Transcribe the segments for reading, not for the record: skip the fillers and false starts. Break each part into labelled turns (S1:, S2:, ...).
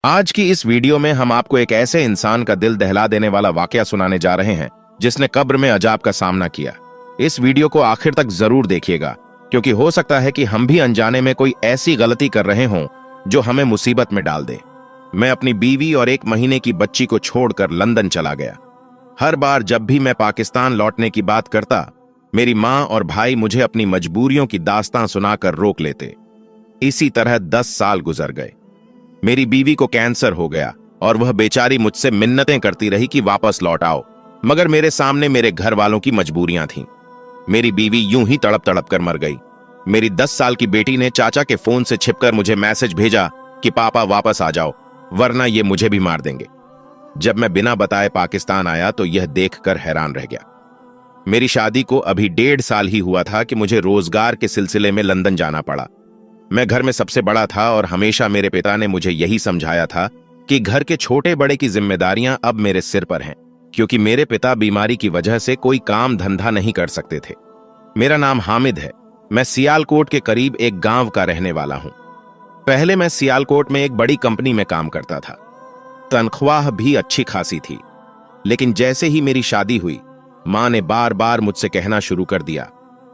S1: आज की इस वीडियो में हम आपको एक ऐसे इंसान का दिल दहला देने वाला वाकया सुनाने जा रहे हैं जिसने कब्र में अजाब का सामना किया। इस वीडियो को आखिर तक जरूर देखिएगा क्योंकि हो सकता है कि हम भी अनजाने में कोई ऐसी गलती कर रहे हों जो हमें मुसीबत में डाल दे। मैं अपनी बीवी और 1 महीने की बच्ची को छोड़कर लंदन चला गया। हर बार जब भी मैं पाकिस्तान लौटने की बात करता, मेरी माँ और भाई मुझे अपनी मजबूरियों की दास्तां सुनाकर रोक लेते। इसी तरह 10 साल गुजर गए। मेरी बीवी को कैंसर हो गया और वह बेचारी मुझसे मिन्नतें करती रही कि वापस लौट आओ, मगर मेरे सामने मेरे घर वालों की मजबूरियां थीं। मेरी बीवी यूं ही तड़प तड़प कर मर गई। मेरी 10 साल की बेटी ने चाचा के फोन से छिपकर मुझे मैसेज भेजा कि पापा वापस आ जाओ वरना ये मुझे भी मार देंगे। जब मैं बिना बताए पाकिस्तान आया तो यह देखकर हैरान रह गया। मेरी शादी को अभी 1.5 साल ही हुआ था कि मुझे रोजगार के सिलसिले में लंदन जाना पड़ा। मैं घर में सबसे बड़ा था और हमेशा मेरे पिता ने मुझे यही समझाया था कि घर के छोटे बड़े की जिम्मेदारियां अब मेरे सिर पर हैं, क्योंकि मेरे पिता बीमारी की वजह से कोई काम धंधा नहीं कर सकते थे। मेरा नाम हामिद है। मैं सियालकोट के करीब एक गांव का रहने वाला हूं। पहले मैं सियालकोट में एक बड़ी कंपनी में काम करता था। तनख्वाह भी अच्छी खासी थी, लेकिन जैसे ही मेरी शादी हुई, मां ने बार बार मुझसे कहना शुरू कर दिया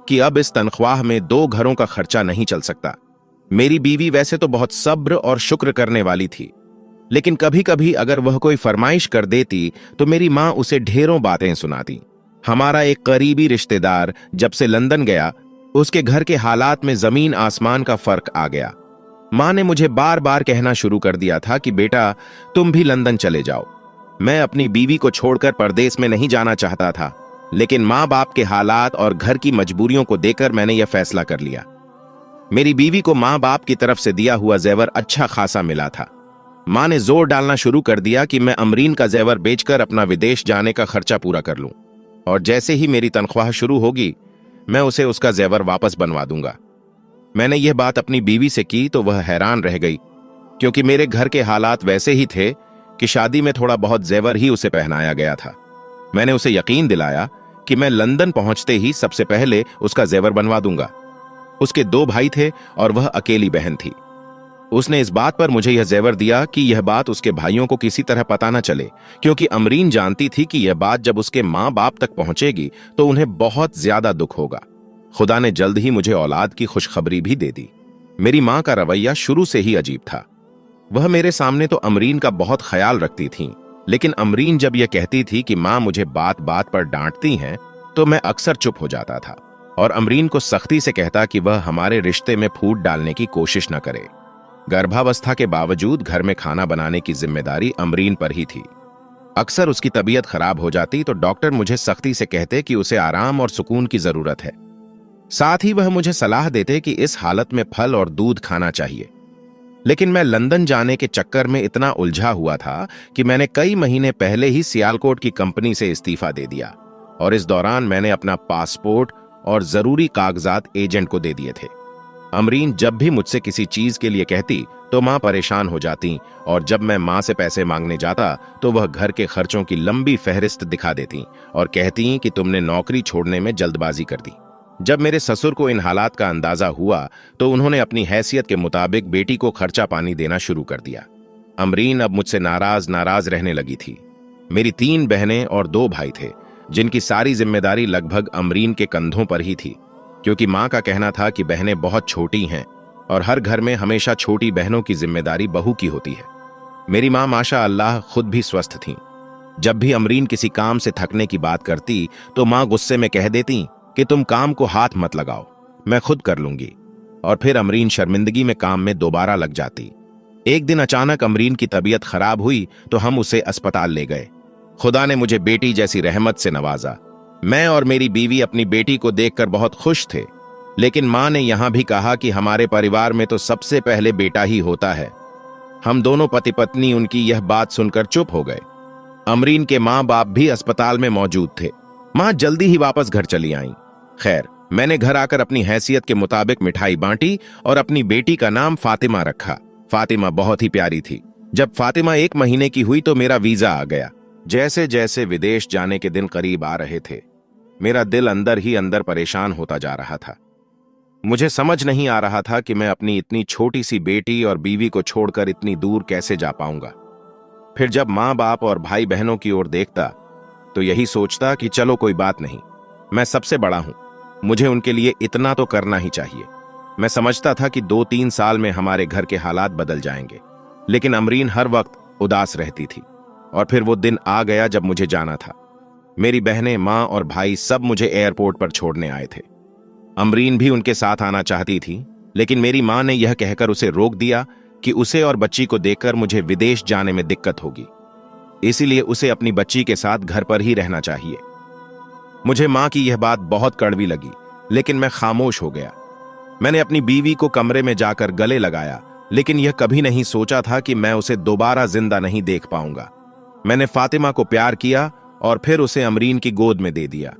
S1: कि अब इस तनख्वाह में 2 घरों का खर्चा नहीं चल सकता। मेरी बीवी वैसे तो बहुत सब्र और शुक्र करने वाली थी, लेकिन कभी कभी अगर वह कोई फरमाइश कर देती तो मेरी मां उसे ढेरों बातें सुनाती। हमारा एक करीबी रिश्तेदार जब से लंदन गया, उसके घर के हालात में जमीन आसमान का फर्क आ गया। मां ने मुझे बार बार कहना शुरू कर दिया था कि बेटा तुम भी लंदन चले जाओ। मैं अपनी बीवी को छोड़कर परदेश में नहीं जाना चाहता था, लेकिन मां बाप के हालात और घर की मजबूरियों को देखकर मैंने यह फैसला कर लिया। मेरी बीवी को मां बाप की तरफ से दिया हुआ जेवर अच्छा खासा मिला था। मां ने जोर डालना शुरू कर दिया कि मैं अमरीन का जेवर बेचकर अपना विदेश जाने का खर्चा पूरा कर लूं, और जैसे ही मेरी तनख्वाह शुरू होगी मैं उसे उसका जेवर वापस बनवा दूंगा। मैंने यह बात अपनी बीवी से की तो वह हैरान रह गई, क्योंकि मेरे घर के हालात वैसे ही थे कि शादी में थोड़ा बहुत जेवर ही उसे पहनाया गया था। मैंने उसे यकीन दिलाया कि मैं लंदन पहुंचते ही सबसे पहले उसका जेवर बनवा दूंगा। उसके 2 भाई थे और वह अकेली बहन थी। उसने इस बात पर मुझे यह जेवर दिया कि यह बात उसके भाइयों को किसी तरह पता न चले, क्योंकि अमरीन जानती थी कि यह बात जब उसके मां बाप तक पहुंचेगी तो उन्हें बहुत ज्यादा दुख होगा। खुदा ने जल्द ही मुझे औलाद की खुशखबरी भी दे दी। मेरी मां का रवैया शुरू से ही अजीब था। वह मेरे सामने तो अमरीन का बहुत ख्याल रखती थीं, लेकिन अमरीन जब यह कहती थी कि मां मुझे बात बात पर डांटती हैं तो मैं अक्सर चुप हो जाता था और अमरीन को सख्ती से कहता कि वह हमारे रिश्ते में फूट डालने की कोशिश न करे। गर्भावस्था के बावजूद घर में खाना बनाने की जिम्मेदारी अमरीन पर ही थी। अक्सर उसकी तबीयत खराब हो जाती तो डॉक्टर मुझे सख्ती से कहते कि उसे आराम और सुकून की जरूरत है। साथ ही वह मुझे सलाह देते कि इस हालत में फल और दूध खाना चाहिए। लेकिन मैं लंदन जाने के चक्कर में इतना उलझा हुआ था कि मैंने कई महीने पहले ही सियालकोट की कंपनी से इस्तीफा दे दिया, और इस दौरान मैंने अपना पासपोर्ट और जरूरी कागजात एजेंट को दे दिए थे। अमरीन जब भी मुझसे किसी चीज के लिए कहती तो मां परेशान हो जाती, और जब मैं मां से पैसे मांगने जाता तो वह घर के खर्चों की लंबी फहरिस्त दिखा देती और कहती कि तुमने नौकरी छोड़ने में जल्दबाजी कर दी। जब मेरे ससुर को इन हालात का अंदाजा हुआ तो उन्होंने अपनी हैसियत के मुताबिक बेटी को खर्चा पानी देना शुरू कर दिया। अमरीन अब मुझसे नाराज रहने लगी थी। मेरी 3 बहनें और 2 भाई थे, जिनकी सारी जिम्मेदारी लगभग अमरीन के कंधों पर ही थी, क्योंकि मां का कहना था कि बहनें बहुत छोटी हैं और हर घर में हमेशा छोटी बहनों की जिम्मेदारी बहू की होती है। मेरी मां माशा अल्लाह खुद भी स्वस्थ थीं। जब भी अमरीन किसी काम से थकने की बात करती तो मां गुस्से में कह देती कि तुम काम को हाथ मत लगाओ, मैं खुद कर लूंगी, और फिर अमरीन शर्मिंदगी में काम में दोबारा लग जाती। एक दिन अचानक अमरीन की तबीयत खराब हुई तो हम उसे अस्पताल ले गए। खुदा ने मुझे बेटी जैसी रहमत से नवाजा। मैं और मेरी बीवी अपनी बेटी को देखकर बहुत खुश थे, लेकिन मां ने यहां भी कहा कि हमारे परिवार में तो सबसे पहले बेटा ही होता है। हम दोनों पति पत्नी उनकी यह बात सुनकर चुप हो गए। अमरीन के मां बाप भी अस्पताल में मौजूद थे। मां जल्दी ही वापस घर चली आईं। खैर, मैंने घर आकर अपनी हैसियत के मुताबिक मिठाई बांटी और अपनी बेटी का नाम फातिमा रखा। फातिमा बहुत ही प्यारी थी। जब फातिमा 1 महीने की हुई तो मेरा वीजा आ गया। जैसे जैसे विदेश जाने के दिन करीब आ रहे थे, मेरा दिल अंदर ही अंदर परेशान होता जा रहा था। मुझे समझ नहीं आ रहा था कि मैं अपनी इतनी छोटी सी बेटी और बीवी को छोड़कर इतनी दूर कैसे जा पाऊंगा। फिर जब माँ बाप और भाई बहनों की ओर देखता तो यही सोचता कि चलो कोई बात नहीं, मैं सबसे बड़ा हूं, मुझे उनके लिए इतना तो करना ही चाहिए। मैं समझता था कि 2-3 साल में हमारे घर के हालात बदल जाएंगे, लेकिन अमरीन हर वक्त उदास रहती थी। और फिर वो दिन आ गया जब मुझे जाना था। मेरी बहनें, माँ और भाई सब मुझे एयरपोर्ट पर छोड़ने आए थे। अमरीन भी उनके साथ आना चाहती थी, लेकिन मेरी माँ ने यह कहकर उसे रोक दिया कि उसे और बच्ची को देखकर मुझे विदेश जाने में दिक्कत होगी, इसीलिए उसे अपनी बच्ची के साथ घर पर ही रहना चाहिए। मुझे माँ की यह बात बहुत कड़वी लगी, लेकिन मैं खामोश हो गया। मैंने अपनी बीवी को कमरे में जाकर गले लगाया, लेकिन यह कभी नहीं सोचा था कि मैं उसे दोबारा जिंदा नहीं देख पाऊंगा। मैंने फातिमा को प्यार किया और फिर उसे अमरीन की गोद में दे दिया।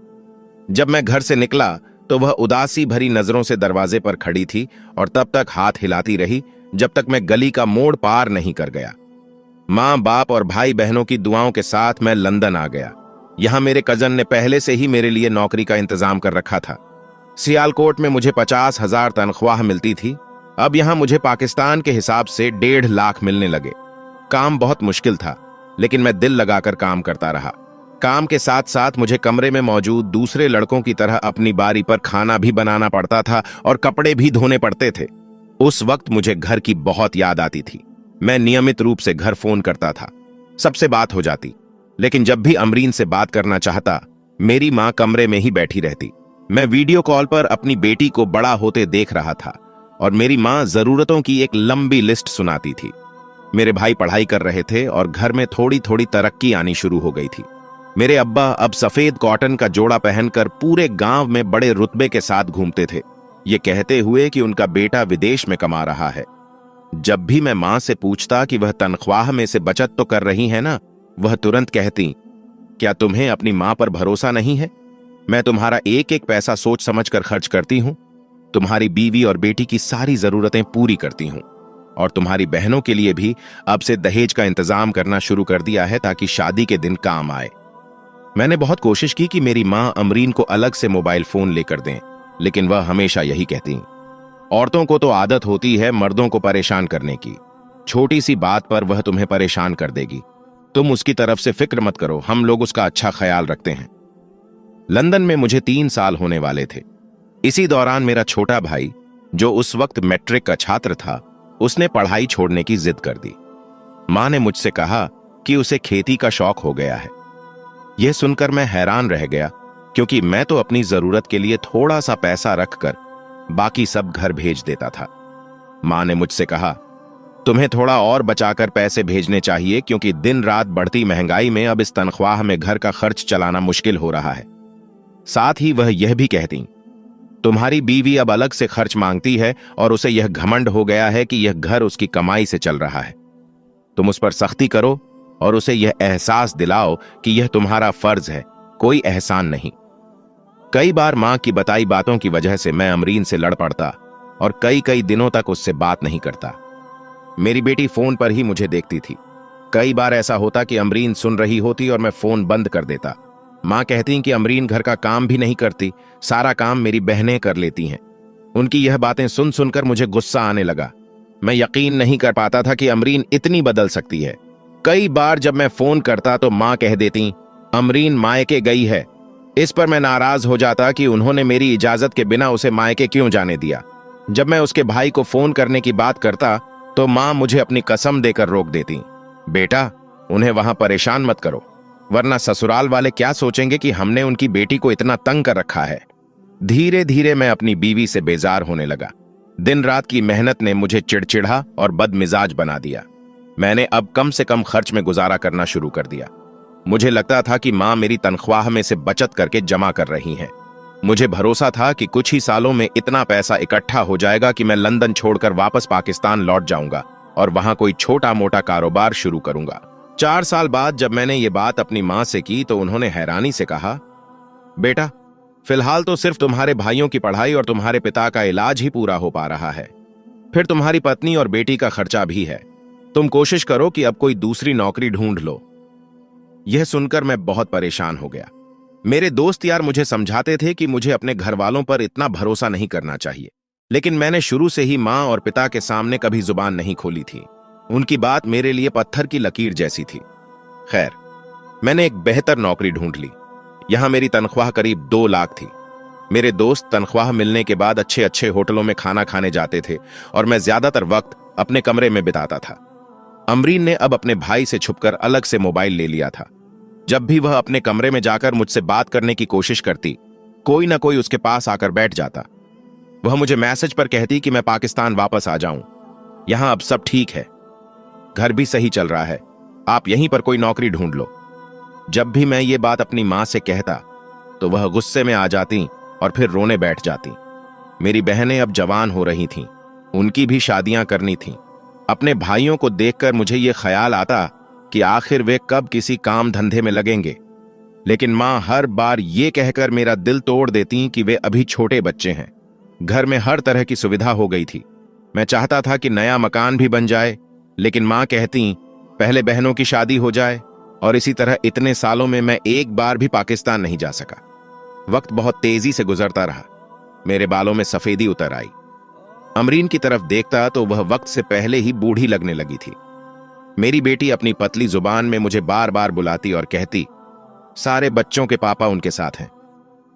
S1: जब मैं घर से निकला तो वह उदासी भरी नजरों से दरवाजे पर खड़ी थी और तब तक हाथ हिलाती रही जब तक मैं गली का मोड़ पार नहीं कर गया। माँ बाप और भाई बहनों की दुआओं के साथ मैं लंदन आ गया। यहां मेरे कजन ने पहले से ही मेरे लिए नौकरी का इंतजाम कर रखा था। सियालकोट में मुझे 50,000 तनख्वाह मिलती थी। अब यहां मुझे पाकिस्तान के हिसाब से 1.5 लाख मिलने लगे। काम बहुत मुश्किल था, लेकिन मैं दिल लगाकर काम करता रहा। काम के साथ साथ मुझे कमरे में मौजूद दूसरे लड़कों की तरह अपनी बारी पर खाना भी बनाना पड़ता था और कपड़े भी धोने पड़ते थे। उस वक्त मुझे घर की बहुत याद आती थी। मैं नियमित रूप से घर फोन करता था, सबसे बात हो जाती, लेकिन जब भी अमरीन से बात करना चाहता, मेरी माँ कमरे में ही बैठी रहती। मैं वीडियो कॉल पर अपनी बेटी को बड़ा होते देख रहा था और मेरी माँ जरूरतों की एक लंबी लिस्ट सुनाती थी। मेरे भाई पढ़ाई कर रहे थे और घर में थोड़ी थोड़ी तरक्की आनी शुरू हो गई थी। मेरे अब्बा अब सफेद कॉटन का जोड़ा पहनकर पूरे गांव में बड़े रुतबे के साथ घूमते थे, ये कहते हुए कि उनका बेटा विदेश में कमा रहा है। जब भी मैं मां से पूछता कि वह तनख्वाह में से बचत तो कर रही है ना, वह तुरंत कहती, क्या तुम्हें अपनी मां पर भरोसा नहीं है? मैं तुम्हारा एक एक पैसा सोच समझकर खर्च करती हूं, तुम्हारी बीवी और बेटी की सारी जरूरतें पूरी करती हूं, और तुम्हारी बहनों के लिए भी अब से दहेज का इंतजाम करना शुरू कर दिया है ताकि शादी के दिन काम आए। मैंने बहुत कोशिश की कि मेरी मां अमरीन को अलग से मोबाइल फोन लेकर दें, लेकिन वह हमेशा यही कहती, औरतों को तो आदत होती है मर्दों को परेशान करने की, छोटी सी बात पर वह तुम्हें परेशान कर देगी, तुम उसकी तरफ से फिक्र मत करो, हम लोग उसका अच्छा ख्याल रखते हैं। लंदन में मुझे 3 साल होने वाले थे। इसी दौरान मेरा छोटा भाई, जो उस वक्त मैट्रिक का छात्र था, उसने पढ़ाई छोड़ने की जिद कर दी। मां ने मुझसे कहा कि उसे खेती का शौक हो गया है। यह सुनकर मैं हैरान रह गया, क्योंकि मैं तो अपनी जरूरत के लिए थोड़ा सा पैसा रखकर बाकी सब घर भेज देता था। मां ने मुझसे कहा, तुम्हें थोड़ा और बचाकर पैसे भेजने चाहिए, क्योंकि दिन रात बढ़ती महंगाई में अब इस तनख्वाह में घर का खर्च चलाना मुश्किल हो रहा है। साथ ही वह यह भी कहती, तुम्हारी बीवी अब अलग से खर्च मांगती है और उसे यह घमंड हो गया है कि यह घर उसकी कमाई से चल रहा है। तुम उस पर सख्ती करो और उसे यह एहसास दिलाओ कि यह तुम्हारा फर्ज है, कोई एहसान नहीं। कई बार मां की बताई बातों की वजह से मैं अमरीन से लड़ पड़ता और कई कई दिनों तक उससे बात नहीं करता। मेरी बेटी फोन पर ही मुझे देखती थी। कई बार ऐसा होता कि अमरीन सुन रही होती और मैं फोन बंद कर देता। मां कहती कि अमरीन घर का काम भी नहीं करती, सारा काम मेरी बहनें कर लेती हैं। उनकी यह बातें सुन सुनकर मुझे गुस्सा आने लगा। मैं यकीन नहीं कर पाता था कि अमरीन इतनी बदल सकती है। कई बार जब मैं फोन करता तो मां कह देती, अमरीन मायके गई है। इस पर मैं नाराज हो जाता कि उन्होंने मेरी इजाजत के बिना उसे मायके क्यों जाने दिया। जब मैं उसके भाई को फोन करने की बात करता तो मां मुझे अपनी कसम देकर रोक देती, बेटा उन्हें वहां परेशान मत करो, वरना ससुराल वाले क्या सोचेंगे कि हमने उनकी बेटी को इतना तंग कर रखा है। धीरे धीरे मैं अपनी बीवी से बेजार होने लगा। दिन रात की मेहनत ने मुझे चिड़चिड़ा और बदमिजाज बना दिया। मैंने अब कम से कम खर्च में गुजारा करना शुरू कर दिया। मुझे लगता था कि मां मेरी तनख्वाह में से बचत करके जमा कर रही हैं। मुझे भरोसा था कि कुछ ही सालों में इतना पैसा इकट्ठा हो जाएगा कि मैं लंदन छोड़कर वापस पाकिस्तान लौट जाऊंगा और वहां कोई छोटा मोटा कारोबार शुरू करूंगा। 4 साल बाद जब मैंने ये बात अपनी मां से की तो उन्होंने हैरानी से कहा, बेटा फिलहाल तो सिर्फ तुम्हारे भाइयों की पढ़ाई और तुम्हारे पिता का इलाज ही पूरा हो पा रहा है, फिर तुम्हारी पत्नी और बेटी का खर्चा भी है। तुम कोशिश करो कि अब कोई दूसरी नौकरी ढूंढ लो। यह सुनकर मैं बहुत परेशान हो गया। मेरे दोस्त यार मुझे समझाते थे कि मुझे अपने घर वालों पर इतना भरोसा नहीं करना चाहिए, लेकिन मैंने शुरू से ही माँ और पिता के सामने कभी जुबान नहीं खोली थी। उनकी बात मेरे लिए पत्थर की लकीर जैसी थी। खैर, मैंने एक बेहतर नौकरी ढूंढ ली। यहां मेरी तनख्वाह करीब 2 लाख थी। मेरे दोस्त तनख्वाह मिलने के बाद अच्छे अच्छे होटलों में खाना खाने जाते थे और मैं ज्यादातर वक्त अपने कमरे में बिताता था। अमरीन ने अब अपने भाई से छुपकर अलग से मोबाइल ले लिया था। जब भी वह अपने कमरे में जाकर मुझसे बात करने की कोशिश करती, कोई ना कोई उसके पास आकर बैठ जाता। वह मुझे मैसेज पर कहती कि मैं पाकिस्तान वापस आ जाऊं, यहां अब सब ठीक है, घर भी सही चल रहा है, आप यहीं पर कोई नौकरी ढूंढ लो। जब भी मैं ये बात अपनी मां से कहता तो वह गुस्से में आ जाती और फिर रोने बैठ जाती। मेरी बहनें अब जवान हो रही थीं, उनकी भी शादियां करनी थीं। अपने भाइयों को देखकर मुझे ये ख्याल आता कि आखिर वे कब किसी काम धंधे में लगेंगे, लेकिन मां हर बार ये कहकर मेरा दिल तोड़ देती कि वे अभी छोटे बच्चे हैं। घर में हर तरह की सुविधा हो गई थी। मैं चाहता था कि नया मकान भी बन जाए, लेकिन मां कहती पहले बहनों की शादी हो जाए, और इसी तरह इतने सालों में मैं एक बार भी पाकिस्तान नहीं जा सका। वक्त बहुत तेजी से गुजरता रहा। मेरे बालों में सफेदी उतर आई। अमरीन की तरफ देखता तो वह वक्त से पहले ही बूढ़ी लगने लगी थी। मेरी बेटी अपनी पतली जुबान में मुझे बार बार बुलाती और कहती, सारे बच्चों के पापा उनके साथ हैं,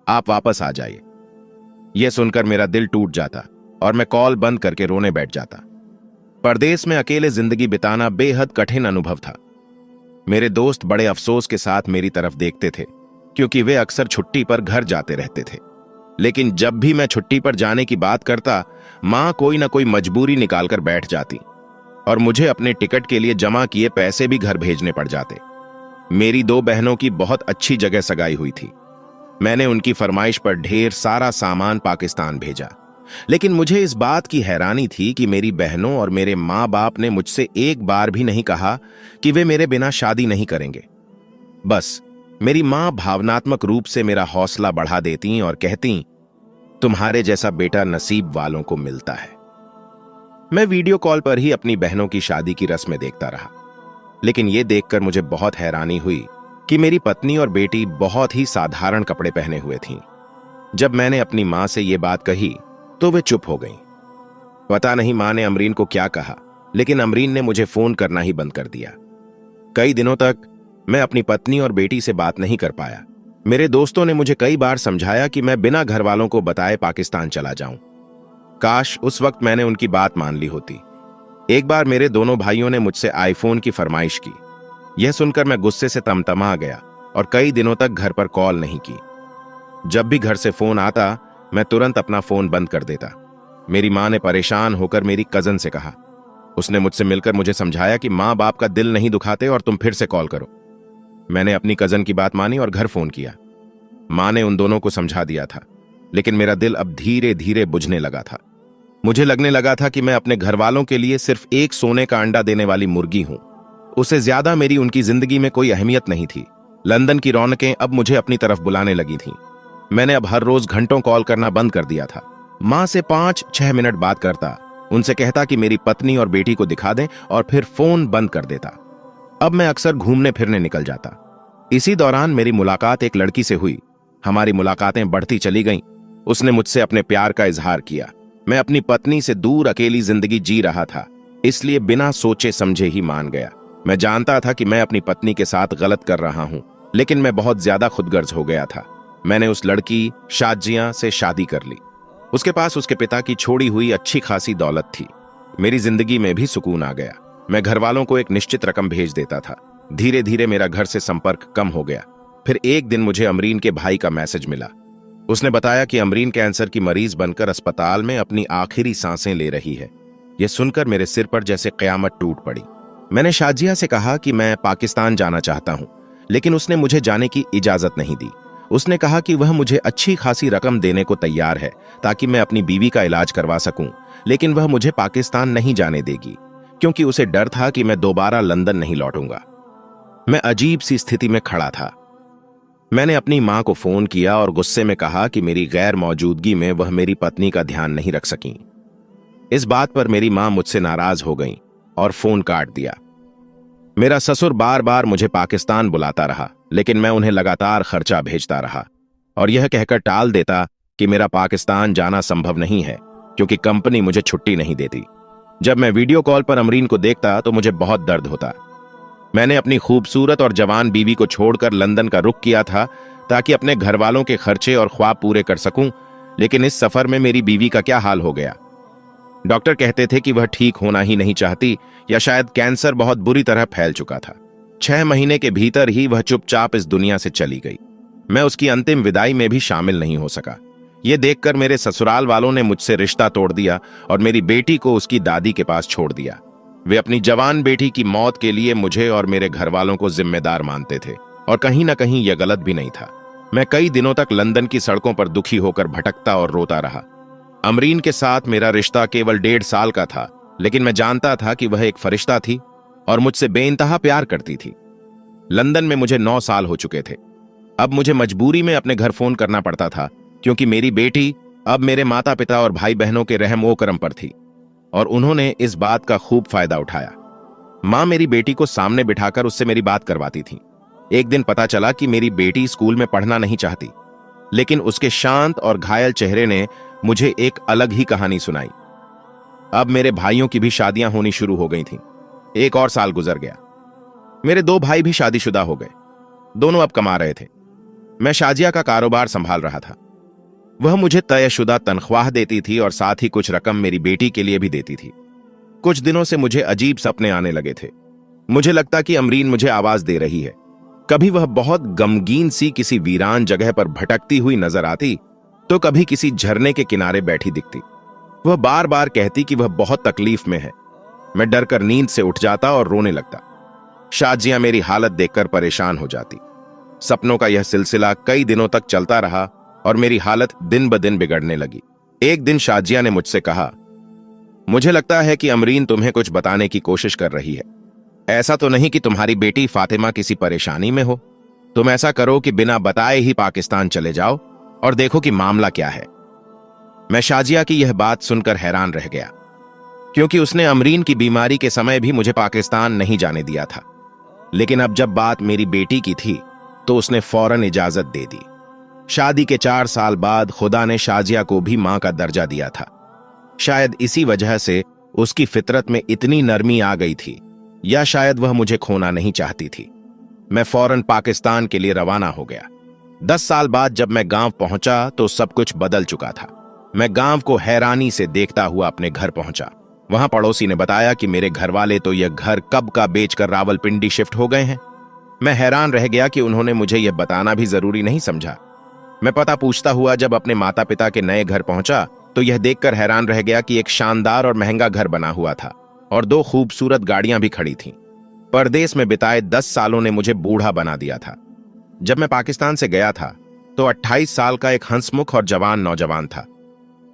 S1: आप वापस आ जाइए। यह सुनकर मेरा दिल टूट जाता और मैं कॉल बंद करके रोने बैठ जाता। परदेश में अकेले जिंदगी बिताना बेहद कठिन अनुभव था। मेरे दोस्त बड़े अफसोस के साथ मेरी तरफ देखते थे, क्योंकि वे अक्सर छुट्टी पर घर जाते रहते थे। लेकिन जब भी मैं छुट्टी पर जाने की बात करता, मां कोई ना कोई मजबूरी निकालकर बैठ जाती और मुझे अपने टिकट के लिए जमा किए पैसे भी घर भेजने पड़ जाते। मेरी 2 बहनों की बहुत अच्छी जगह सगाई हुई थी। मैंने उनकी फरमाइश पर ढेर सारा सामान पाकिस्तान भेजा, लेकिन मुझे इस बात की हैरानी थी कि मेरी बहनों और मेरे माँ बाप ने मुझसे एक बार भी नहीं कहा कि वे मेरे बिना शादी नहीं करेंगे। बस मेरी माँ भावनात्मक रूप से मेरा हौसला बढ़ा देती और कहती, तुम्हारे जैसा बेटा नसीब वालों को मिलता है। मैं वीडियो कॉल पर ही अपनी बहनों की शादी की रस्में देखता रहा, लेकिन यह देखकर मुझे बहुत हैरानी हुई कि मेरी पत्नी और बेटी बहुत ही साधारण कपड़े पहने हुए थीं। जब मैंने अपनी मां से यह बात कही तो वे चुप हो गईं। पता नहीं मां ने अमरीन को क्या कहा, लेकिन अमरीन ने मुझे फोन करना ही बंद कर दिया। कई दिनों तक मैं अपनी पत्नी और बेटी से बात नहीं कर पाया। मेरे दोस्तों ने मुझे कई बार समझाया कि मैं बिना घर वालों को बताए पाकिस्तान चला जाऊं। काश उस वक्त मैंने उनकी बात मान ली होती। एक बार मेरे दोनों भाइयों ने मुझसे आईफोन की फरमाइश की। यह सुनकर मैं गुस्से से तमतमा गया और कई दिनों तक घर पर कॉल नहीं की। जब भी घर से फोन आता, मैं तुरंत अपना फोन बंद कर देता। मेरी मां ने परेशान होकर मेरी कजन से कहा। उसने मुझसे मिलकर मुझे समझाया कि मां बाप का दिल नहीं दुखाते और तुम फिर से कॉल करो। मैंने अपनी कजन की बात मानी और घर फोन किया। मां ने उन दोनों को समझा दिया था, लेकिन मेरा दिल अब धीरे धीरे बुझने लगा था। मुझे लगने लगा था कि मैं अपने घर वालों के लिए सिर्फ एक सोने का अंडा देने वाली मुर्गी हूं। उससे ज्यादा मेरी उनकी जिंदगी में कोई अहमियत नहीं थी। लंदन की रौनकें अब मुझे अपनी तरफ बुलाने लगी थीं। मैंने अब हर रोज घंटों कॉल करना बंद कर दिया था। मां से 5-6 मिनट बात करता, उनसे कहता कि मेरी पत्नी और बेटी को दिखा दें और फिर फोन बंद कर देता। अब मैं अक्सर घूमने फिरने निकल जाता। इसी दौरान मेरी मुलाकात एक लड़की से हुई। हमारी मुलाकातें बढ़ती चली गईं। उसने मुझसे अपने प्यार का इजहार किया। मैं अपनी पत्नी से दूर अकेली जिंदगी जी रहा था, इसलिए बिना सोचे समझे ही मान गया। मैं जानता था कि मैं अपनी पत्नी के साथ गलत कर रहा हूं, लेकिन मैं बहुत ज्यादा खुदगर्ज हो गया था। मैंने उस लड़की शाजिया से शादी कर ली। उसके पास उसके पिता की छोड़ी हुई अच्छी खासी दौलत थी। मेरी जिंदगी में भी सुकून आ गया। मैं घर वालों को एक निश्चित रकम भेज देता था। धीरे धीरे मेरा घर से संपर्क कम हो गया। फिर एक दिन मुझे अमरीन के भाई का मैसेज मिला। उसने बताया कि अमरीन कैंसर की मरीज बनकर अस्पताल में अपनी आखिरी सांसें ले रही है। यह सुनकर मेरे सिर पर जैसे कयामत टूट पड़ी। मैंने शाजिया से कहा कि मैं पाकिस्तान जाना चाहता हूं, लेकिन उसने मुझे जाने की इजाजत नहीं दी। उसने कहा कि वह मुझे अच्छी खासी रकम देने को तैयार है ताकि मैं अपनी बीवी का इलाज करवा सकूं, लेकिन वह मुझे पाकिस्तान नहीं जाने देगी, क्योंकि उसे डर था कि मैं दोबारा लंदन नहीं लौटूंगा। मैं अजीब सी स्थिति में खड़ा था। मैंने अपनी मां को फोन किया और गुस्से में कहा कि मेरी गैर मौजूदगी में वह मेरी पत्नी का ध्यान नहीं रख सकीं। इस बात पर मेरी मां मुझसे नाराज हो गईं और फोन काट दिया। मेरा ससुर बार बार मुझे पाकिस्तान बुलाता रहा, लेकिन मैं उन्हें लगातार खर्चा भेजता रहा और यह कहकर टाल देता कि मेरा पाकिस्तान जाना संभव नहीं है। क्योंकि कंपनी मुझे छुट्टी नहीं देती। जब मैं वीडियो कॉल पर अमरीन को देखता तो मुझे बहुत दर्द होता। मैंने अपनी खूबसूरत और जवान बीवी को छोड़कर लंदन का रुख किया था ताकि अपने घर वालों के खर्चे और ख्वाब पूरे कर सकूं, लेकिन इस सफर में मेरी बीवी का क्या हाल हो गया। डॉक्टर कहते थे कि वह ठीक होना ही नहीं चाहती, या शायद कैंसर बहुत बुरी तरह फैल चुका था। 6 महीने के भीतर ही वह चुपचाप इस दुनिया से चली गई। मैं उसकी अंतिम विदाई में भी शामिल नहीं हो सका। यह देखकर मेरे ससुराल वालों ने मुझसे रिश्ता तोड़ दिया और मेरी बेटी को उसकी दादी के पास छोड़ दिया। वे अपनी जवान बेटी की मौत के लिए मुझे और मेरे घर वालों को जिम्मेदार मानते थे, और कहीं ना कहीं यह गलत भी नहीं था। मैं कई दिनों तक लंदन की सड़कों पर दुखी होकर भटकता और रोता रहा। अमरीन के साथ मेरा रिश्ता केवल 1.5 साल का था, लेकिन मैं जानता था कि वह एक फरिश्ता थी और मुझसे बेइंतहा प्यार करती थी। लंदन में मुझे 9 साल हो चुके थे। अब मुझे मजबूरी में अपने घर फोन करना पड़ता था, क्योंकि मेरी बेटी अब मेरे माता पिता और भाई बहनों के रहम ओ करम पर थी, और उन्होंने इस बात का खूब फायदा उठाया। मां मेरी बेटी को सामने बिठाकर उससे मेरी बात करवाती थी। एक दिन पता चला कि मेरी बेटी स्कूल में पढ़ना नहीं चाहती, लेकिन उसके शांत और घायल चेहरे ने मुझे एक अलग ही कहानी सुनाई। अब मेरे भाइयों की भी शादियां होनी शुरू हो गई थीं। 1 और साल गुजर गया। मेरे 2 भाई भी शादीशुदा हो गए। दोनों अब कमा रहे थे। मैं शाजिया का कारोबार संभाल रहा था। वह मुझे तयशुदा तनख्वाह देती थी और साथ ही कुछ रकम मेरी बेटी के लिए भी देती थी। कुछ दिनों से मुझे अजीब सपने आने लगे थे। मुझे लगता कि अमरीन मुझे आवाज दे रही है। कभी वह बहुत गमगीन सी किसी वीरान जगह पर भटकती हुई नजर आती, तो कभी किसी झरने के किनारे बैठी दिखती। वह बार बार कहती कि वह बहुत तकलीफ में है। मैं डरकर नींद से उठ जाता और रोने लगता। शाजिया मेरी हालत देखकर परेशान हो जाती। सपनों का यह सिलसिला कई दिनों तक चलता रहा और मेरी हालत दिन ब दिन बिगड़ने लगी। एक दिन शाजिया ने मुझसे कहा, मुझे लगता है कि अमरीन तुम्हें कुछ बताने की कोशिश कर रही है। ऐसा तो नहीं कि तुम्हारी बेटी फातिमा किसी परेशानी में हो? तुम ऐसा करो कि बिना बताए ही पाकिस्तान चले जाओ और देखो कि मामला क्या है। मैं शाजिया की यह बात सुनकर हैरान रह गया, क्योंकि उसने अमरीन की बीमारी के समय भी मुझे पाकिस्तान नहीं जाने दिया था। लेकिन अब जब बात मेरी बेटी की थी तो उसने फौरन इजाजत दे दी। शादी के 4 साल बाद खुदा ने शाजिया को भी मां का दर्जा दिया था। शायद इसी वजह से उसकी फितरत में इतनी नरमी आ गई थी, या शायद वह मुझे खोना नहीं चाहती थी। मैं फौरन पाकिस्तान के लिए रवाना हो गया। 10 साल बाद जब मैं गांव पहुंचा तो सब कुछ बदल चुका था। मैं गांव को हैरानी से देखता हुआ अपने घर पहुंचा। वहां पड़ोसी ने बताया कि मेरे घर वाले तो यह घर कब का बेचकर रावलपिंडी शिफ्ट हो गए हैं। मैं हैरान रह गया कि उन्होंने मुझे यह बताना भी जरूरी नहीं समझा। मैं पता पूछता हुआ जब अपने माता पिता के नए घर पहुंचा तो यह देखकर हैरान रह गया कि एक शानदार और महंगा घर बना हुआ था और 2 खूबसूरत गाड़ियां भी खड़ी थीं। परदेश में बिताए 10 सालों ने मुझे बूढ़ा बना दिया था। जब मैं पाकिस्तान से गया था तो 28 साल का एक हंसमुख और जवान नौजवान था,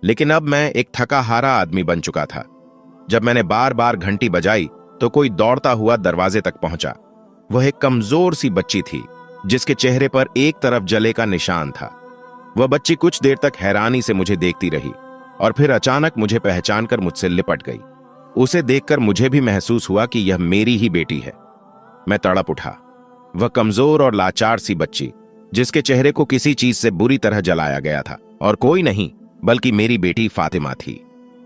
S1: लेकिन अब मैं एक थका हारा आदमी बन चुका था। जब मैंने बार बार घंटी बजाई तो कोई दौड़ता हुआ दरवाजे तक पहुंचा। वह एक कमजोर सी बच्ची थी जिसके चेहरे पर एक तरफ जले का निशान था। वह बच्ची कुछ देर तक हैरानी से मुझे देखती रही और फिर अचानक मुझे पहचान कर मुझसे लिपट गई। उसे देखकर मुझे भी महसूस हुआ कि यह मेरी ही बेटी है। मैं तड़प उठा। वह कमजोर और लाचार सी बच्ची जिसके चेहरे को किसी चीज से बुरी तरह जलाया गया था, और कोई नहीं बल्कि मेरी बेटी फातिमा थी।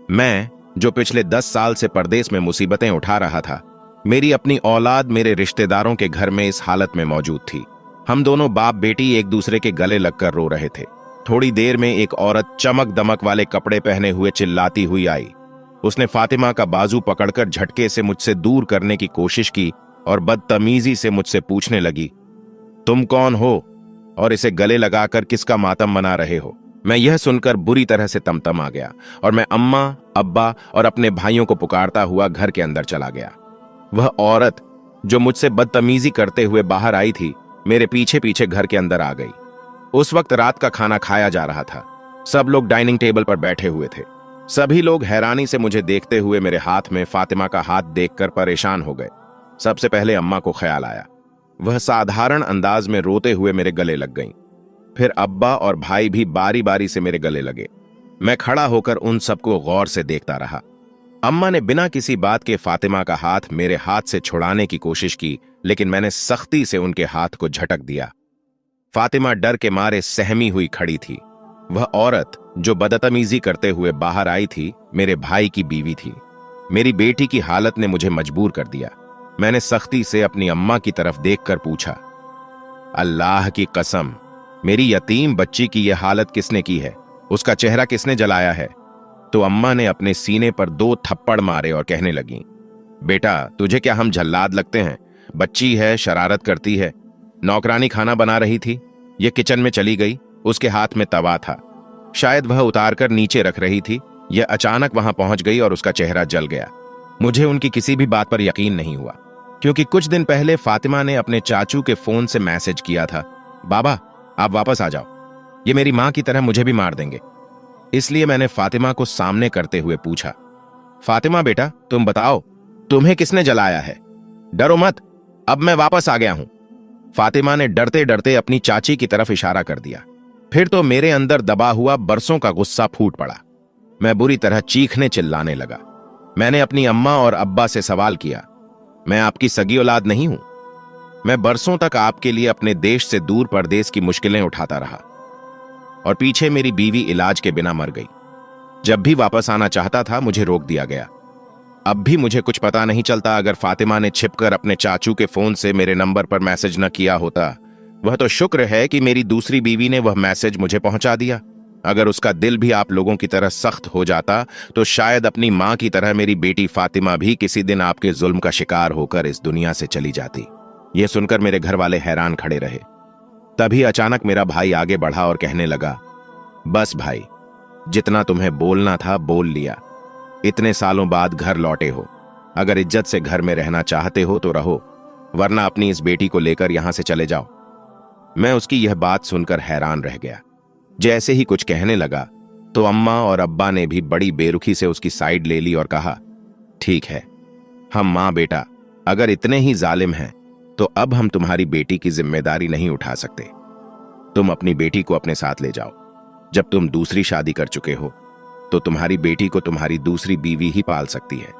S1: मैं जो पिछले 10 साल से परदेश में मुसीबतें उठा रहा था, मेरी अपनी औलाद मेरे रिश्तेदारों के घर में इस हालत में मौजूद थी। हम दोनों बाप बेटी एक दूसरे के गले लगकर रो रहे थे। थोड़ी देर में एक औरत चमक दमक वाले कपड़े पहने हुए चिल्लाती हुई आई। उसने फातिमा का बाजू पकड़कर झटके से मुझसे दूर करने की कोशिश की और बदतमीजी से मुझसे पूछने लगी, तुम कौन हो और इसे गले लगाकर किसका मातम मना रहे हो? मैं यह सुनकर बुरी तरह से तमतमा गया और मैं अम्मा, अब्बा और अपने भाइयों को पुकारता हुआ घर के अंदर चला गया। वह औरत जो मुझसे बदतमीजी करते हुए बाहर आई थी, मेरे पीछे पीछे घर के अंदर आ गई। उस वक्त रात का खाना खाया जा रहा था। सब लोग डाइनिंग टेबल पर बैठे हुए थे। सभी लोग हैरानी से मुझे देखते हुए मेरे हाथ में फातिमा का हाथ देखकर परेशान हो गए। सबसे पहले अम्मा को ख्याल आया। वह साधारण अंदाज में रोते हुए मेरे गले लग गईं। फिर अब्बा और भाई भी बारी बारी से मेरे गले लगे। मैं खड़ा होकर उन सबको गौर से देखता रहा। अम्मा ने बिना किसी बात के फातिमा का हाथ मेरे हाथ से छुड़ाने की कोशिश की, लेकिन मैंने सख्ती से उनके हाथ को झटक दिया। फातिमा डर के मारे सहमी हुई खड़ी थी। वह औरत जो बदतमीजी करते हुए बाहर आई थी मेरे भाई की बीवी थी। मेरी बेटी की हालत ने मुझे मजबूर कर दिया। मैंने सख्ती से अपनी अम्मा की तरफ देखकर पूछा, अल्लाह की कसम, मेरी यतीम बच्ची की यह हालत किसने की है? उसका चेहरा किसने जलाया है? तो अम्मा ने अपने सीने पर 2 थप्पड़ मारे और कहने लगी, बेटा तुझे क्या हम जल्लाद लगते हैं? बच्ची है, शरारत करती है। नौकरानी खाना बना रही थी, यह किचन में चली गई, उसके हाथ में तवा था, शायद वह उतारकर नीचे रख रही थी। यह अचानक वहां पहुंच गई और उसका चेहरा जल गया। मुझे उनकी किसी भी बात पर यकीन नहीं हुआ, क्योंकि कुछ दिन पहले फातिमा ने अपने चाचू के फोन से मैसेज किया था, बाबा आप वापस आ जाओ, ये मेरी मां की तरह मुझे भी मार देंगे। इसलिए मैंने फातिमा को सामने करते हुए पूछा, फातिमा बेटा तुम बताओ, तुम्हें किसने जलाया है? डरो मत, अब मैं वापस आ गया हूं। फातिमा ने डरते डरते अपनी चाची की तरफ इशारा कर दिया। फिर तो मेरे अंदर दबा हुआ बरसों का गुस्सा फूट पड़ा। मैं बुरी तरह चीखने चिल्लाने लगा। मैंने अपनी अम्मा और अब्बा से सवाल किया, मैं आपकी सगी औलाद नहीं हूं? मैं बरसों तक आपके लिए अपने देश से दूर परदेश की मुश्किलें उठाता रहा और पीछे मेरी बीवी इलाज के बिना मर गई। जब भी वापस आना चाहता था मुझे रोक दिया गया। अब भी मुझे कुछ पता नहीं चलता अगर फातिमा ने छिपकर अपने चाचू के फोन से मेरे नंबर पर मैसेज न किया होता। वह तो शुक्र है कि मेरी दूसरी बीवी ने वह मैसेज मुझे पहुंचा दिया। अगर उसका दिल भी आप लोगों की तरह सख्त हो जाता तो शायद अपनी मां की तरह मेरी बेटी फातिमा भी किसी दिन आपके जुल्म का शिकार होकर इस दुनिया से चली जाती। यह सुनकर मेरे घर वाले हैरान खड़े रहे। तभी अचानक मेरा भाई आगे बढ़ा और कहने लगा, बस भाई, जितना तुम्हें बोलना था बोल लिया। इतने सालों बाद घर लौटे हो, अगर इज्जत से घर में रहना चाहते हो तो रहो, वरना अपनी इस बेटी को लेकर यहां से चले जाओ। मैं उसकी यह बात सुनकर हैरान रह गया। जैसे ही कुछ कहने लगा तो अम्मा और अब्बा ने भी बड़ी बेरुखी से उसकी साइड ले ली और कहा, ठीक है, हम मां बेटा अगर इतने ही जालिम हैं तो अब हम तुम्हारी बेटी की जिम्मेदारी नहीं उठा सकते। तुम अपनी बेटी को अपने साथ ले जाओ। जब तुम दूसरी शादी कर चुके हो तो तुम्हारी बेटी को तुम्हारी दूसरी बीवी ही पाल सकती है।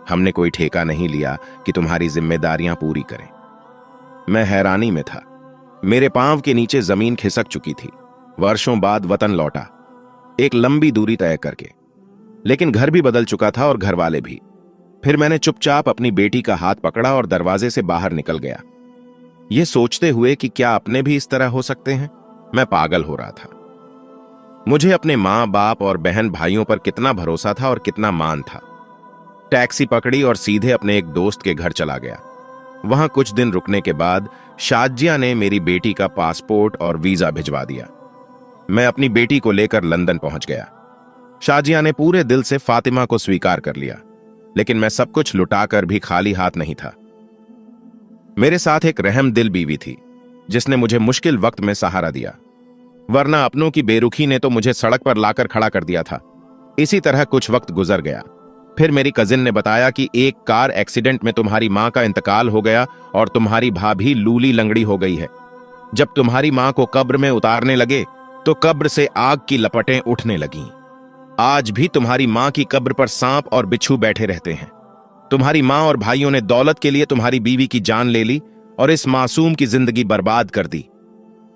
S1: हमने कोई ठेका नहीं लिया कि तुम्हारी जिम्मेदारियां पूरी करें। मैं हैरानी में था। मेरे पांव के नीचे जमीन खिसक चुकी थी। वर्षों बाद वतन लौटा, एक लंबी दूरी तय करके, लेकिन घर भी बदल चुका था और घर वाले भी। फिर मैंने चुपचाप अपनी बेटी का हाथ पकड़ा और दरवाजे से बाहर निकल गया, यह सोचते हुए कि क्या अपने भी इस तरह हो सकते हैं। मैं पागल हो रहा था। मुझे अपने मां बाप और बहन भाइयों पर कितना भरोसा था और कितना मान था। टैक्सी पकड़ी और सीधे अपने एक दोस्त के घर चला गया। वहां कुछ दिन रुकने के बाद शाजिया ने मेरी बेटी का पासपोर्ट और वीजा भिजवा दिया। मैं अपनी बेटी को लेकर लंदन पहुंच गया। शाजिया ने पूरे दिल से फातिमा को स्वीकार कर लिया, लेकिन मैं सब कुछ लुटाकर भी खाली हाथ नहीं था। मेरे साथ एक रहम दिल बीवी थी जिसने मुझे मुश्किल वक्त में सहारा दिया, वरना अपनों की बेरुखी ने तो मुझे सड़क पर लाकर खड़ा कर दिया था। इसी तरह कुछ वक्त गुजर गया। फिर मेरी कजिन ने बताया कि एक कार एक्सीडेंट में तुम्हारी मां का इंतकाल हो गया और तुम्हारी भाभी लूली लंगड़ी हो गई है। जब तुम्हारी मां को कब्र में उतारने लगे तो कब्र से आग की लपटें उठने लगीं। आज भी तुम्हारी मां की कब्र पर सांप और बिच्छू बैठे रहते हैं। तुम्हारी मां और भाइयों ने दौलत के लिए तुम्हारी बीवी की जान ले ली और इस मासूम की जिंदगी बर्बाद कर दी।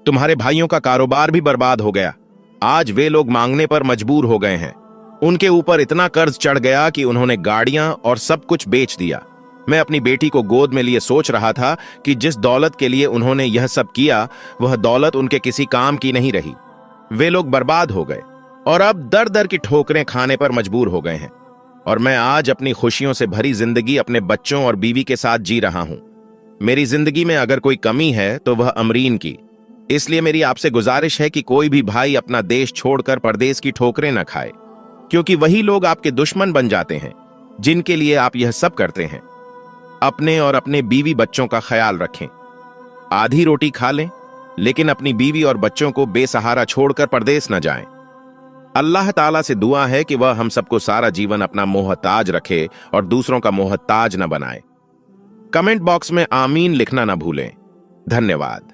S1: तुम्हारे भाइयों का कारोबार भी बर्बाद हो गया। आज वे लोग मांगने पर मजबूर हो गए हैं। उनके ऊपर इतना कर्ज चढ़ गया कि उन्होंने गाड़ियां और सब कुछ बेच दिया। मैं अपनी बेटी को गोद में लिए सोच रहा था कि जिस दौलत के लिए उन्होंने यह सब किया वह दौलत उनके किसी काम की नहीं रही। वे लोग बर्बाद हो गए और अब दर दर की ठोकरें खाने पर मजबूर हो गए हैं। और मैं आज अपनी खुशियों से भरी जिंदगी अपने बच्चों और बीवी के साथ जी रहा हूं। मेरी जिंदगी में अगर कोई कमी है तो वह अमरीन की। इसलिए मेरी आपसे गुजारिश है कि कोई भी भाई अपना देश छोड़कर परदेश की ठोकरें न खाए, क्योंकि वही लोग आपके दुश्मन बन जाते हैं जिनके लिए आप यह सब करते हैं। अपने और अपने बीवी बच्चों का ख्याल रखें। आधी रोटी खा लें, लेकिन अपनी बीवी और बच्चों को बेसहारा छोड़कर परदेश न जाएं। अल्लाह ताला से दुआ है कि वह हम सबको सारा जीवन अपना मोहताज रखे और दूसरों का मोहताज न बनाए। कमेंट बॉक्स में आमीन लिखना न भूलें। धन्यवाद।